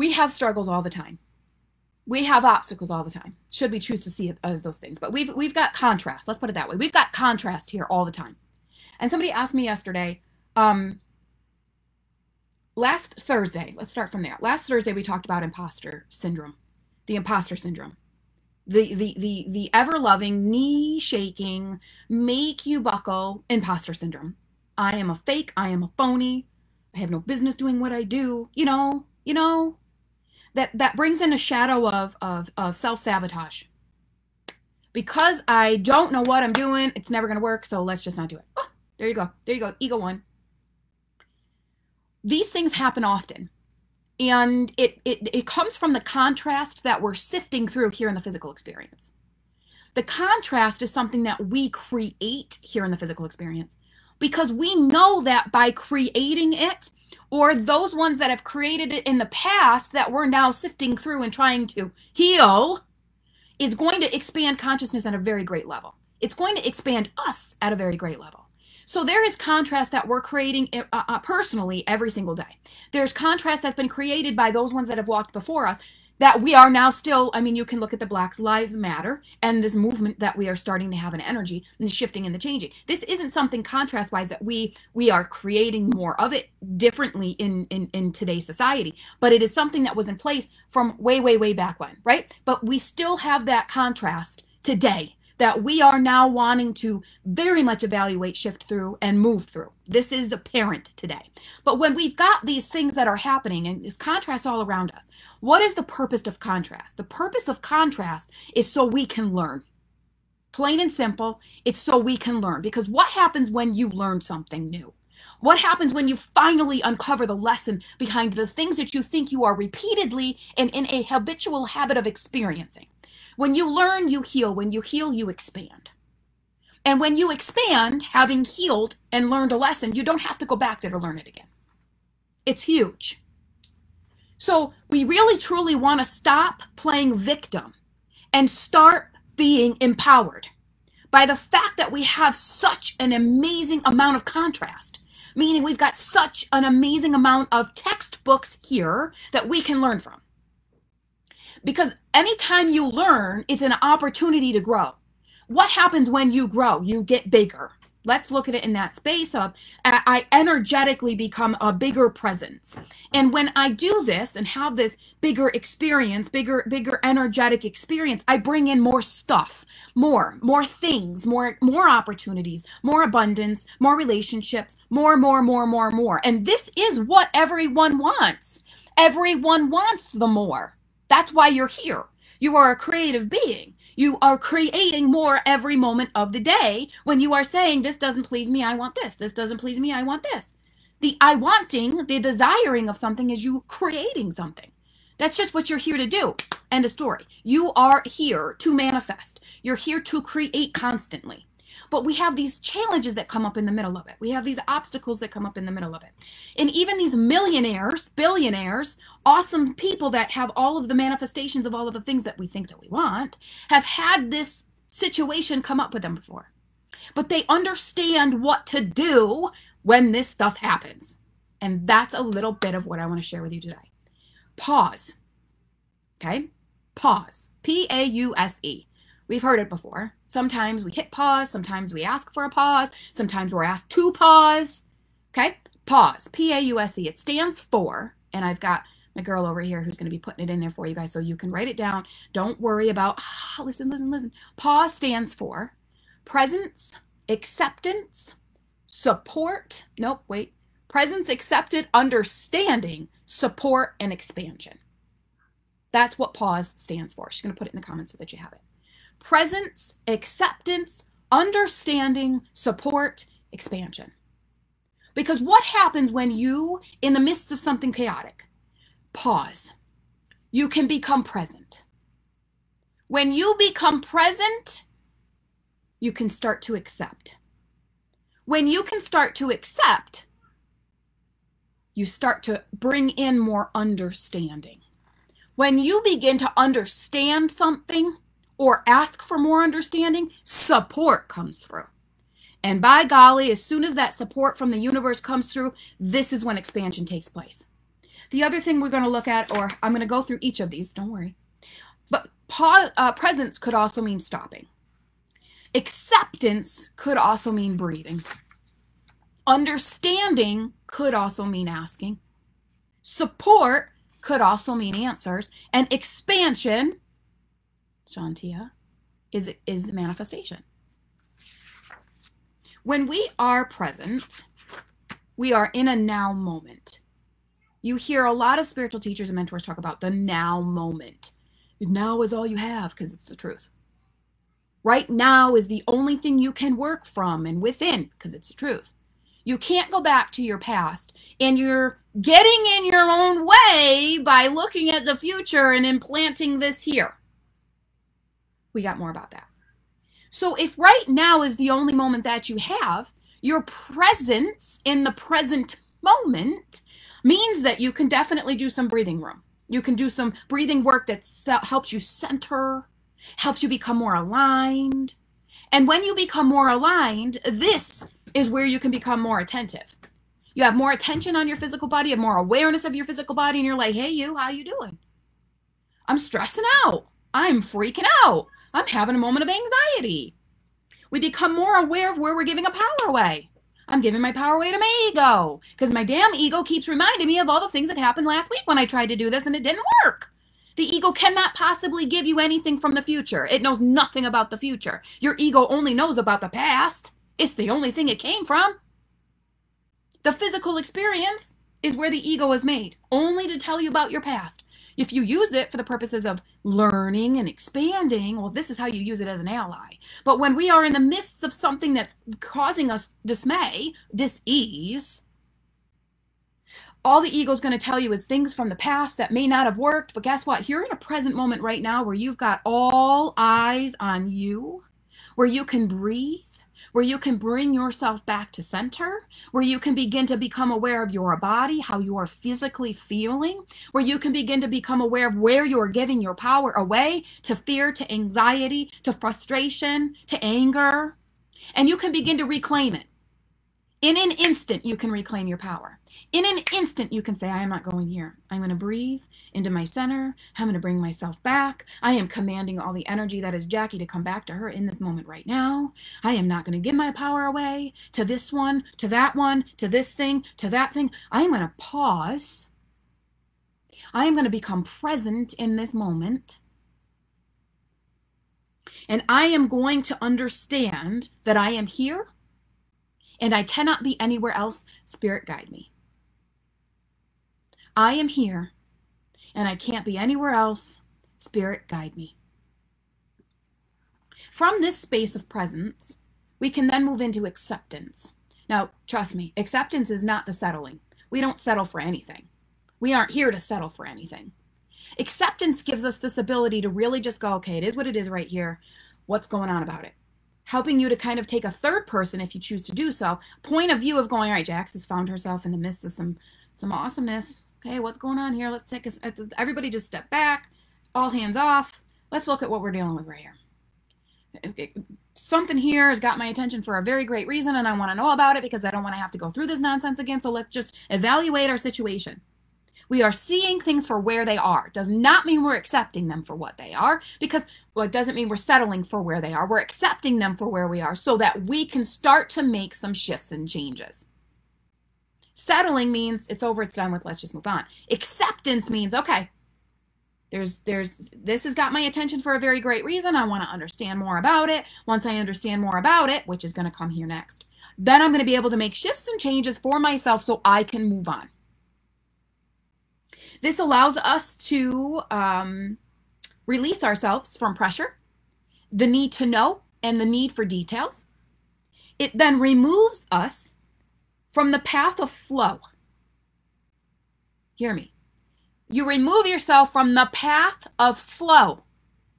We have struggles all the time. We have obstacles all the time. Should we choose to see it as those things? But we've got contrast. Let's put it that way. We've got contrast here all the time. And somebody asked me yesterday, last Thursday, let's start from there. Last Thursday, we talked about imposter syndrome, the imposter syndrome, the ever-loving, knee-shaking, make you buckle imposter syndrome. I am a fake. I am a phony. I have no business doing what I do. You know, that brings in a shadow of self-sabotage. Because I don't know what I'm doing, it's never going to work, so let's just not do it. Oh, there you go. There you go. Ego one. These things happen often. And it comes from the contrast that we're sifting through here in the physical experience. The contrast is something that we create here in the physical experience because we know that by creating it, or those ones that have created it in the past that we're now sifting through and trying to heal, is going to expand consciousness at a very great level. It's going to expand us at a very great level. So there is contrast that we're creating personally every single day. There's contrast that's been created by those ones that have walked before us that we are now still, I mean, you can look at the Black Lives Matter and this movement that we are starting to have an energy and the shifting and the changing. This isn't something contrast-wise that we are creating more of it differently in today's society, but it is something that was in place from way, way, way back when, right? But we still have that contrast today that we are now wanting to very much evaluate, shift through, and move through. This is apparent today. But when we've got these things that are happening and this contrast all around us, what is the purpose of contrast? The purpose of contrast is so we can learn. Plain and simple, it's so we can learn. Because what happens when you learn something new? What happens when you finally uncover the lesson behind the things that you think you are repeatedly and in a habitual habit of experiencing? When you learn, you heal. When you heal, you expand. And when you expand, having healed and learned a lesson, you don't have to go back there to learn it again. It's huge. So we really, truly want to stop playing victim and start being empowered by the fact that we have such an amazing amount of contrast, meaning we've got such an amazing amount of textbooks here that we can learn from. Because anytime you learn, it's an opportunity to grow. What happens when you grow? You get bigger. Let's look at it in that space of I energetically become a bigger presence. And when I do this and have this bigger experience, bigger energetic experience, I bring in more stuff, more things, more opportunities, more abundance, more relationships, more. And this is what everyone wants. Everyone wants the more. That's why you're here. You are a creative being. You are creating more every moment of the day when you are saying, this doesn't please me, I want this. This doesn't please me, I want this. The I wanting, the desiring of something is you creating something. That's just what you're here to do. End of story. You are here to manifest. You're here to create constantly. But we have these challenges that come up in the middle of it. We have these obstacles that come up in the middle of it. And even these millionaires, billionaires, awesome people that have all of the manifestations of all of the things that we think that we want, have had this situation come up with them before. But they understand what to do when this stuff happens. And that's a little bit of what I want to share with you today. Pause. Okay? Pause. P-A-U-S-E. We've heard it before. Sometimes we hit pause. Sometimes we ask for a pause. Sometimes we're asked to pause. Okay? Pause. P-A-U-S-E. It stands for, and I've got my girl over here who's going to be putting it in there for you guys so you can write it down. Don't worry about, listen. Pause stands for presence, acceptance, support. Nope, wait. Presence, accepted, understanding, support, and expansion. That's what pause stands for. She's going to put it in the comments so that you have it. Presence, acceptance, understanding, support, expansion. Because what happens when you, in the midst of something chaotic, pause? You can become present. When you become present, you can start to accept. When you can start to accept, you start to bring in more understanding. When you begin to understand something, or ask for more understanding, support comes through. And by golly, as soon as that support from the universe comes through, this is when expansion takes place. The other thing we're going to look at, or I'm going to go through each of these, don't worry. But presence could also mean stopping. Acceptance could also mean breathing. Understanding could also mean asking. Support could also mean answers. And expansion, Shantia, is manifestation. When we are present, we are in a now moment. You hear a lot of spiritual teachers and mentors talk about the now moment. Now is all you have, because it's the truth. Right now is the only thing you can work from and within, because it's the truth. You can't go back to your past, and you're getting in your own way by looking at the future and implanting this here. We got more about that. So if right now is the only moment that you have, your presence in the present moment means that you can definitely do some breathing room. You can do some breathing work that helps you center, helps you become more aligned. And when you become more aligned, this is where you can become more attentive. You have more attention on your physical body, you have more awareness of your physical body, and you're like, hey, you, how you doing? I'm stressing out. I'm freaking out. I'm having a moment of anxiety. We become more aware of where we're giving a power away. I'm giving my power away to my ego because my damn ego keeps reminding me of all the things that happened last week when I tried to do this and it didn't work. The ego cannot possibly give you anything from the future. It knows nothing about the future. Your ego only knows about the past. It's the only thing it came from. The physical experience is where the ego is made, only to tell you about your past. If you use it for the purposes of learning and expanding, well, this is how you use it as an ally. But when we are in the midst of something that's causing us dismay, dis-ease, all the ego is going to tell you is things from the past that may not have worked. But guess what? You're in a present moment right now where you've got all eyes on you, where you can breathe, where you can bring yourself back to center, where you can begin to become aware of your body, how you are physically feeling, where you can begin to become aware of where you are giving your power away to fear, to anxiety, to frustration, to anger, and you can begin to reclaim it. In an instant, you can reclaim your power. In an instant, you can say, I am not going here. I'm going to breathe into my center. I'm going to bring myself back. I am commanding all the energy that is Jackie to come back to her in this moment right now. I am not going to give my power away to this one, to that one, to this thing, to that thing. I am going to pause. I am going to become present in this moment. And I am going to understand that I am here and I cannot be anywhere else. Spirit, guide me. I am here and I can't be anywhere else. Spirit, guide me. From this space of presence, we can then move into acceptance. Now, trust me, acceptance is not the settling. We don't settle for anything. We aren't here to settle for anything. Acceptance gives us this ability to really just go, okay, it is what it is right here. What's going on about it? Helping you to kind of take a third person, if you choose to do so, point of view of going, all right, Jax has found herself in the midst of some awesomeness. Okay, what's going on here? Let's take everybody just step back, all hands off. Let's look at what we're dealing with right here. Something here has got my attention for a very great reason, and I want to know about it because I don't want to have to go through this nonsense again. So let's just evaluate our situation. We are seeing things for where they are. It does not mean we're accepting them for what they are, because, well, it doesn't mean we're settling for where they are. We're accepting them for where we are so that we can start to make some shifts and changes. Settling means it's over, it's done with, let's just move on. Acceptance means, okay, this has got my attention for a very great reason. I want to understand more about it. Once I understand more about it, which is going to come here next, then I'm going to be able to make shifts and changes for myself so I can move on. This allows us to release ourselves from pressure, the need to know, and the need for details. It then removes us from the path of flow. Hear me. You remove yourself from the path of flow.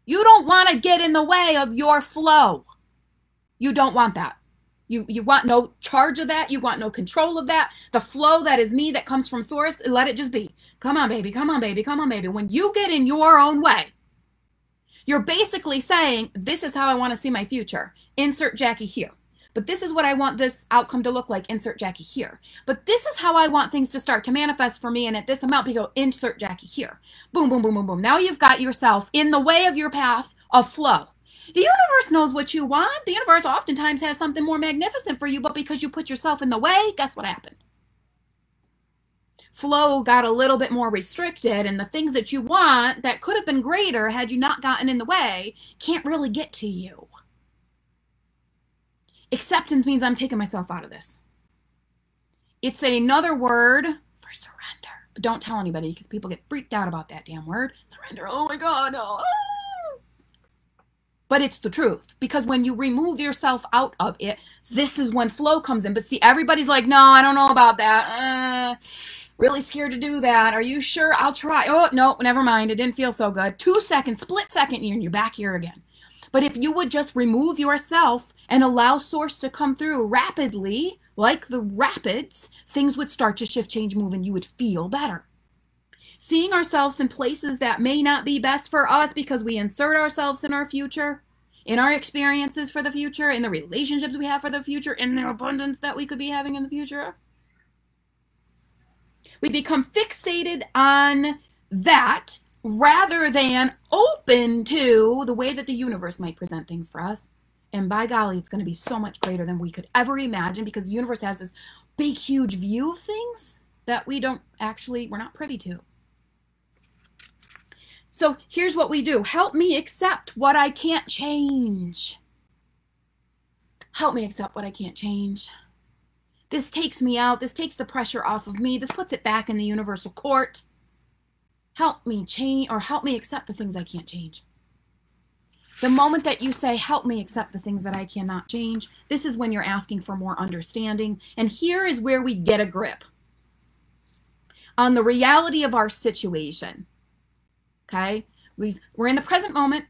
You don't want to get in the way of your flow. You don't want that. You want no charge of that. You want no control of that. The flow that is me, that comes from source, let it just be. Come on, baby. Come on, baby. Come on, baby. When you get in your own way, you're basically saying, this is how I want to see my future. Insert Jackie here. But this is what I want this outcome to look like. Insert Jackie here. But this is how I want things to start to manifest for me. And at this amount, we go insert Jackie here. Boom, boom, boom, boom, boom. Now you've got yourself in the way of your path of flow. The universe knows what you want. The universe oftentimes has something more magnificent for you, but because you put yourself in the way, guess what happened? Flow got a little bit more restricted, and the things that you want that could have been greater had you not gotten in the way can't really get to you. Acceptance means I'm taking myself out of this. It's another word for surrender. But don't tell anybody because people get freaked out about that damn word. Surrender. Oh my God, no. But it's the truth, because when you remove yourself out of it, this is when flow comes in. But see, everybody's like, no, I don't know about that. Really scared to do that. Are you sure? I'll try. Oh, no, never mind. It didn't feel so good. 2 seconds, split second, and you're back here again. But if you would just remove yourself and allow source to come through rapidly, like the rapids, things would start to shift, change, move, and you would feel better. Seeing ourselves in places that may not be best for us because we insert ourselves in our future, in our experiences for the future, in the relationships we have for the future, in the abundance that we could be having in the future. We become fixated on that rather than open to the way that the universe might present things for us. And by golly, it's going to be so much greater than we could ever imagine, because the universe has this big, huge view of things that we're not privy to. So here's what we do. Help me accept what I can't change. Help me accept what I can't change. This takes me out. This takes the pressure off of me. This puts it back in the universal court. Help me change, or help me accept the things I can't change. The moment that you say, help me accept the things that I cannot change, this is when you're asking for more understanding. And here is where we get a grip on the reality of our situation. Okay? We're in the present moment.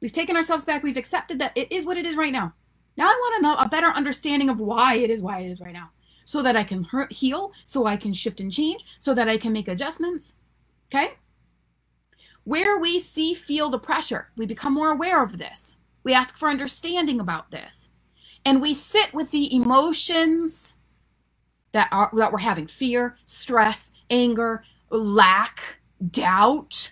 We've taken ourselves back. We've accepted that it is what it is right now. Now I want to know a better understanding of why it is right now, so that I can heal, so I can shift and change, so that I can make adjustments. Okay? Where we feel the pressure, we become more aware of this. We ask for understanding about this. And we sit with the emotions that we're having: fear, stress, anger, lack, doubt.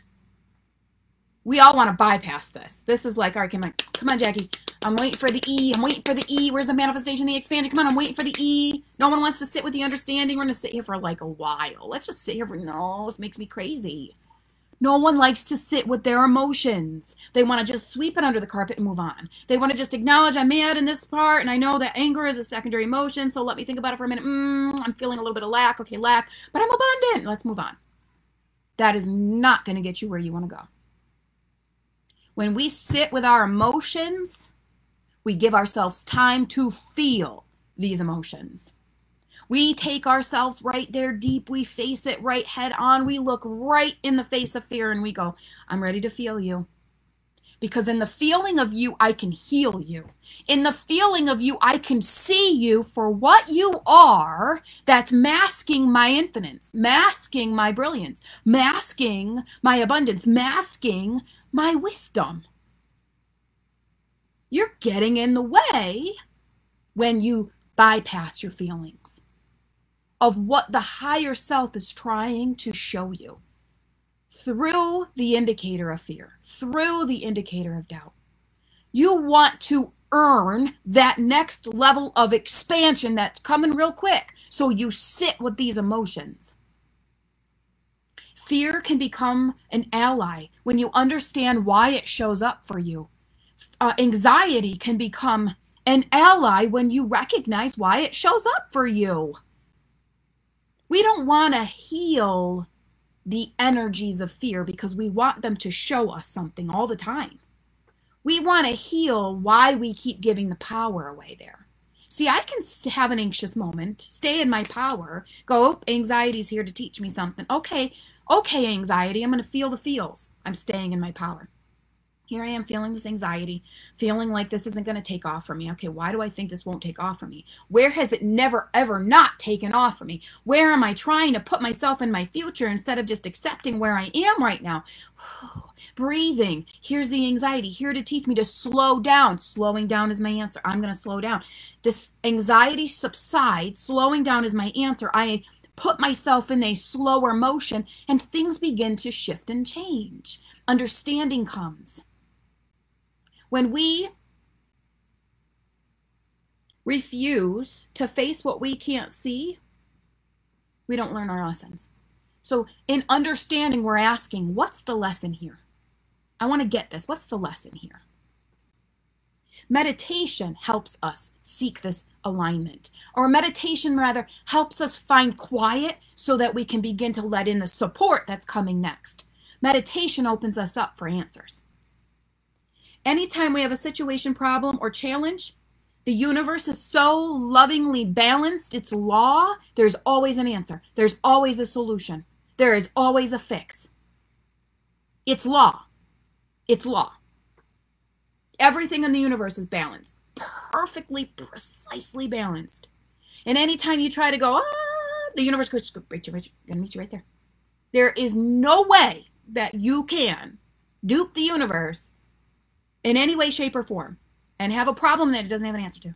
We all want to bypass this. This is like, all right, come on, Jackie. I'm waiting for the E. I'm waiting for the E. Where's the manifestation, the expansion? Come on, I'm waiting for the E. No one wants to sit with the understanding. We're going to sit here for like a while. Let's just sit here no, this makes me crazy. No one likes to sit with their emotions. They want to just sweep it under the carpet and move on. They want to just acknowledge, I'm mad in this part, and I know that anger is a secondary emotion, so let me think about it for a minute. I'm feeling a little bit of lack. Okay, lack, but I'm abundant. Let's move on. That is not going to get you where you want to go. When we sit with our emotions, we give ourselves time to feel these emotions. We take ourselves right there deep. We face it right head on. We look right in the face of fear and we go, I'm ready to feel you. Because in the feeling of you, I can heal you. In the feeling of you, I can see you for what you are. That's masking my infinite, masking my brilliance, masking my abundance, masking my wisdom. You're getting in the way when you bypass your feelings of what the higher self is trying to show you through the indicator of fear, through the indicator of doubt. You want to earn that next level of expansion that's coming real quick. So you sit with these emotions. Fear can become an ally when you understand why it shows up for you. Anxiety can become an ally when you recognize why it shows up for you. We don't want to heal the energies of fear because we want them to show us something all the time. We want to heal why we keep giving the power away there. See, I can have an anxious moment, stay in my power, go, oh, anxiety's here to teach me something. Okay, anxiety, I'm going to feel the feels. I'm staying in my power. Here I am feeling this anxiety, feeling like this isn't going to take off for me. Okay, why do I think this won't take off for me? Where has it never, ever not taken off for me? Where am I trying to put myself in my future instead of just accepting where I am right now? Breathing. Here's the anxiety, here to teach me to slow down. Slowing down is my answer. I'm going to slow down. This anxiety subsides. Slowing down is my answer. I put myself in a slower motion and things begin to shift and change. Understanding comes. When we refuse to face what we can't see, we don't learn our lessons. So in understanding, we're asking, what's the lesson here? I want to get this. What's the lesson here? Meditation helps us seek this alignment, or meditation rather helps us find quiet so that we can begin to let in the support that's coming next. Meditation opens us up for answers. Anytime we have a situation, problem, or challenge, the universe is so lovingly balanced, its law, there's always an answer. There's always a solution. There is always a fix. It's law. It's law. Everything in the universe is balanced, perfectly, precisely balanced. And anytime you try to go, the universe goes, going to meet you right there. There is no way that you can dupe the universe in any way, shape, or form and have a problem that it doesn't have an answer to.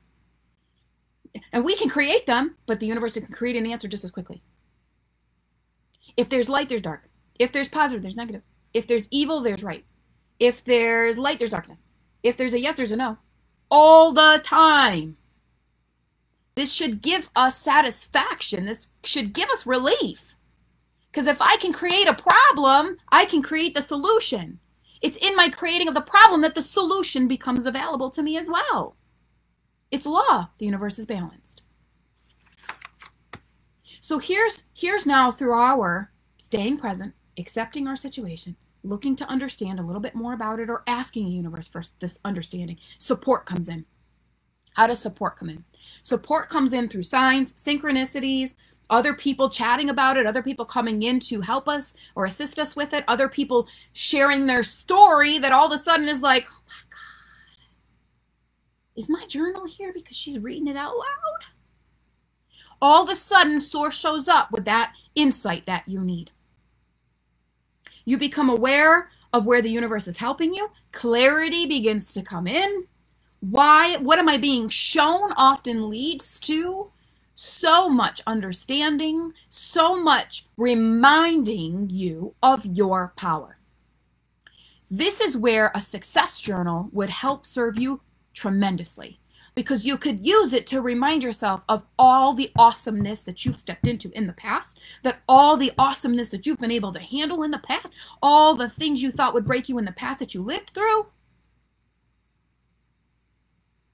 And we can create them, but the universe can create an answer just as quickly. If there's light, there's dark. If there's positive, there's negative. If there's evil, there's right. If there's light, there's darkness. If there's a yes, there's a no. All the time. This should give us satisfaction. This should give us relief. Because if I can create a problem, I can create the solution. It's in my creating of the problem that the solution becomes available to me as well. It's law. The universe is balanced. So here's now through our staying present, accepting our situation, looking to understand a little bit more about it, or asking the universe for this understanding. Support comes in. How does support come in? Support comes in through signs, synchronicities, other people chatting about it, other people coming in to help us or assist us with it, other people sharing their story that all of a sudden is like, oh my God, is my journal here because she's reading it out loud? All of a sudden, Source shows up with that insight that you need. You become aware of where the universe is helping you. Clarity begins to come in. Why? What am I being shown often leads to so much understanding, so much reminding you of your power. This is where a success journal would help serve you tremendously, because you could use it to remind yourself of all the awesomeness that you've stepped into in the past, that all the awesomeness that you've been able to handle in the past, all the things you thought would break you in the past that you lived through.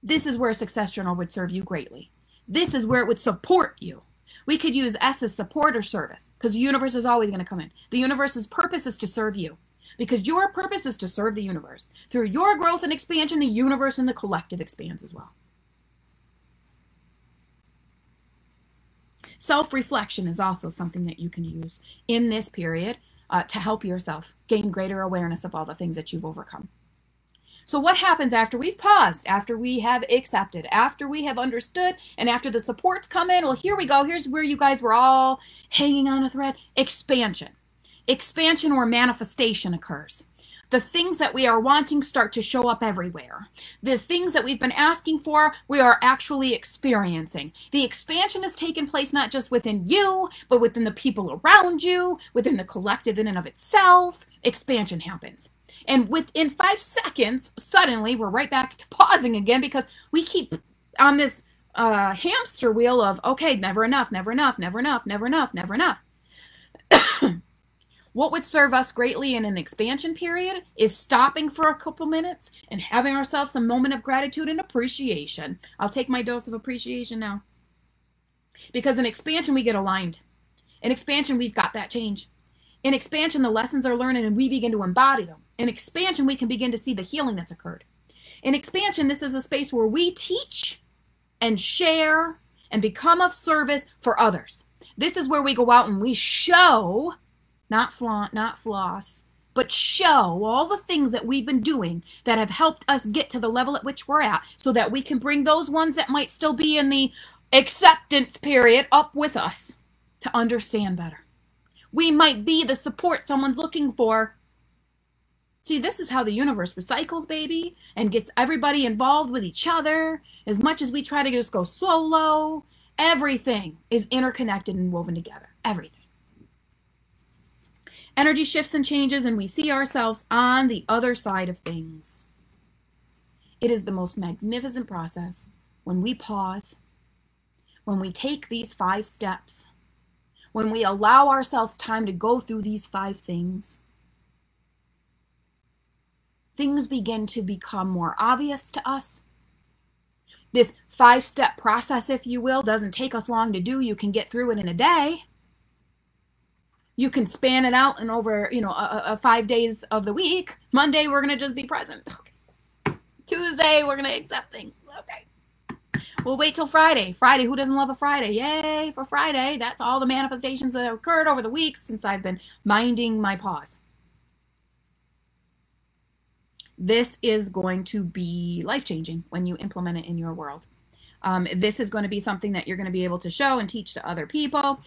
This is where a success journal would serve you greatly. This is where it would support you. We could use S as support or service, because the universe is always going to come in. The universe's purpose is to serve you, because your purpose is to serve the universe. Through your growth and expansion, the universe and the collective expands as well. Self-reflection is also something that you can use in this period to help yourself gain greater awareness of all the things that you've overcome. So what happens after we've paused, after we have accepted, after we have understood, and after the supports come in? Well, here we go. Here's where you guys were all hanging on a thread. Expansion. Expansion or manifestation occurs. The things that we are wanting start to show up everywhere. The things that we've been asking for, we are actually experiencing. The expansion has taken place not just within you, but within the people around you, within the collective in and of itself. Expansion happens. And within 5 seconds, suddenly we're right back to pausing again, because we keep on this hamster wheel of, okay, never enough, never enough, never enough, never enough, never enough. What would serve us greatly in an expansion period is stopping for a couple minutes and having ourselves a moment of gratitude and appreciation. I'll take my dose of appreciation now. Because in expansion, we get aligned. In expansion, we've got that change. In expansion, the lessons are learned and we begin to embody them. In expansion, we can begin to see the healing that's occurred. In expansion, this is a space where we teach and share and become of service for others. This is where we go out and we show, not flaunt, not floss, but show all the things that we've been doing that have helped us get to the level at which we're at, so that we can bring those ones that might still be in the acceptance period up with us to understand better. We might be the support someone's looking for. See, this is how the universe recycles, baby, and gets everybody involved with each other. As much as we try to just go solo, everything is interconnected and woven together. Everything. Energy shifts and changes, and we see ourselves on the other side of things. It is the most magnificent process when we pause, when we take these 5 steps, when we allow ourselves time to go through these 5 things. Things begin to become more obvious to us. This 5-step process, if you will, doesn't take us long to do. You can get through it in a day. You can span it out in over, 5 days of the week. Monday, we're going to just be present. Okay. Tuesday, we're going to accept things. Okay. We'll wait till Friday. Friday, who doesn't love a Friday? Yay for Friday. That's all the manifestations that have occurred over the weeks since I've been minding my pause. This is going to be life-changing when you implement it in your world. This is going to be something that you're going to be able to show and teach to other people.